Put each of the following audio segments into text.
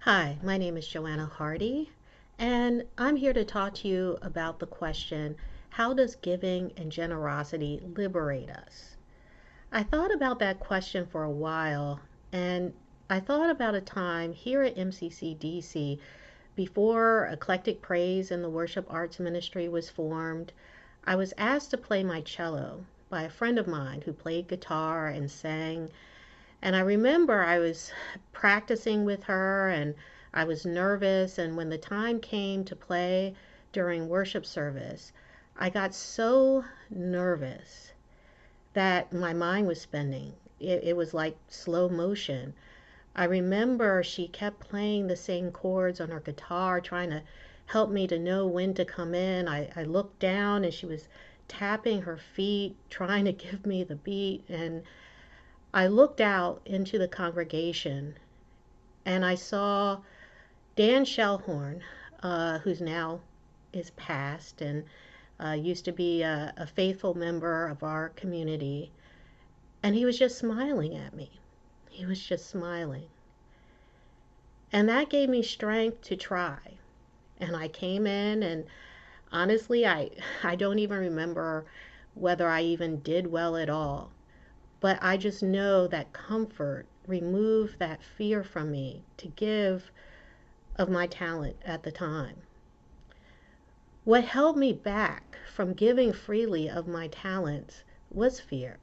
Hi, my name is Johanna Hardy, and I'm here to talk to you about the question, how does giving and generosity liberate us? I thought about that question for a while, and I thought about a time here at MCCDC before Eclectic Praise and the Worship Arts Ministry was formed. I was asked to play my cello by a friend of mine who played guitar and sang, and I remember I was practicing with her and I was nervous. And when the time came to play during worship service, I got so nervous that my mind was spinning. It was like slow motion. I remember she kept playing the same chords on her guitar, trying to help me to know when to come in. I looked down and she was tapping her feet, trying to give me the beat. And I looked out into the congregation and I saw Dan Shellhorn, who's now is passed and used to be a faithful member of our community. And he was just smiling at me. He was just smiling. And that gave me strength to try. And I came in, and honestly, I don't even remember whether I even did well at all. But I just know that comfort removed that fear from me to give of my talent at the time. What held me back from giving freely of my talents was fear.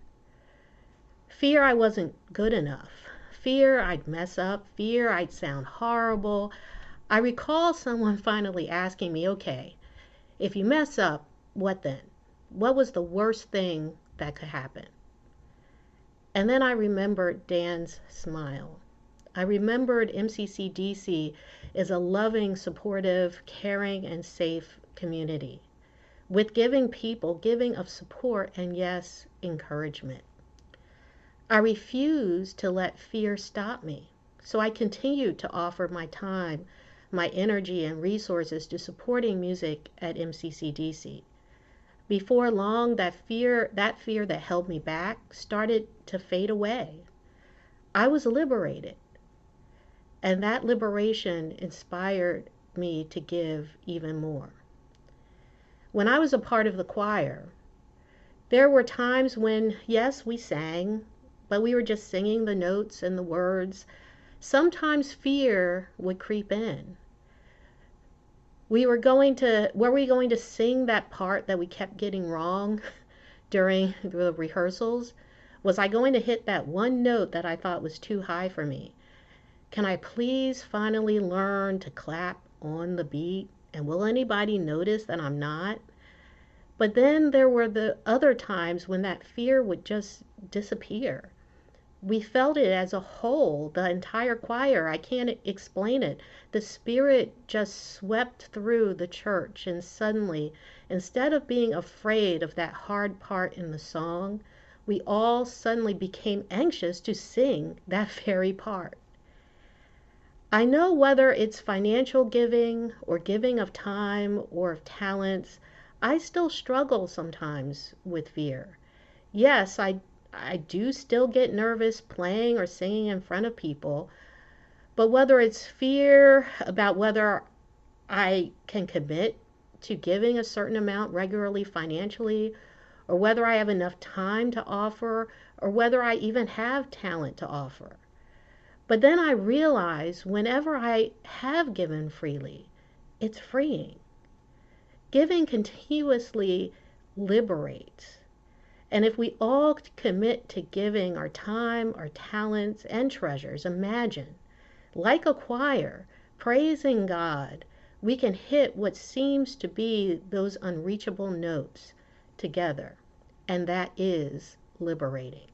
Fear I wasn't good enough. Fear I'd mess up. Fear I'd sound horrible. I recall someone finally asking me, okay, if you mess up, what then? What was the worst thing that could happen? And then I remembered Dan's smile. I remembered MCCDC is a loving, supportive, caring, and safe community with giving people, giving of support and, yes, encouragement. I refused to let fear stop me, so I continued to offer my time, my energy, and resources to supporting music at MCCDC. Before long, that fear that held me back started to fade away. I was liberated, and that liberation inspired me to give even more. When I was a part of the choir, there were times when, yes, we sang, but we were just singing the notes and the words. Sometimes fear would creep in. Were we going to sing that part that we kept getting wrong during the rehearsals? Was I going to hit that one note that I thought was too high for me? Can I please finally learn to clap on the beat? And will anybody notice that I'm not? But then there were the other times when that fear would just disappear. We felt it as a whole, the entire choir. I can't explain it. The Spirit just swept through the church, and suddenly, instead of being afraid of that hard part in the song, we all suddenly became anxious to sing that very part. I know whether it's financial giving or giving of time or of talents, I still struggle sometimes with fear. Yes, I do still get nervous playing or singing in front of people, but whether it's fear about whether I can commit to giving a certain amount regularly financially, or whether I have enough time to offer, or whether I even have talent to offer. But then I realize whenever I have given freely, it's freeing. Giving continuously liberates. And if we all commit to giving our time, our talents, and treasures, imagine, like a choir, praising God, we can hit what seems to be those unreachable notes together. And that is liberating.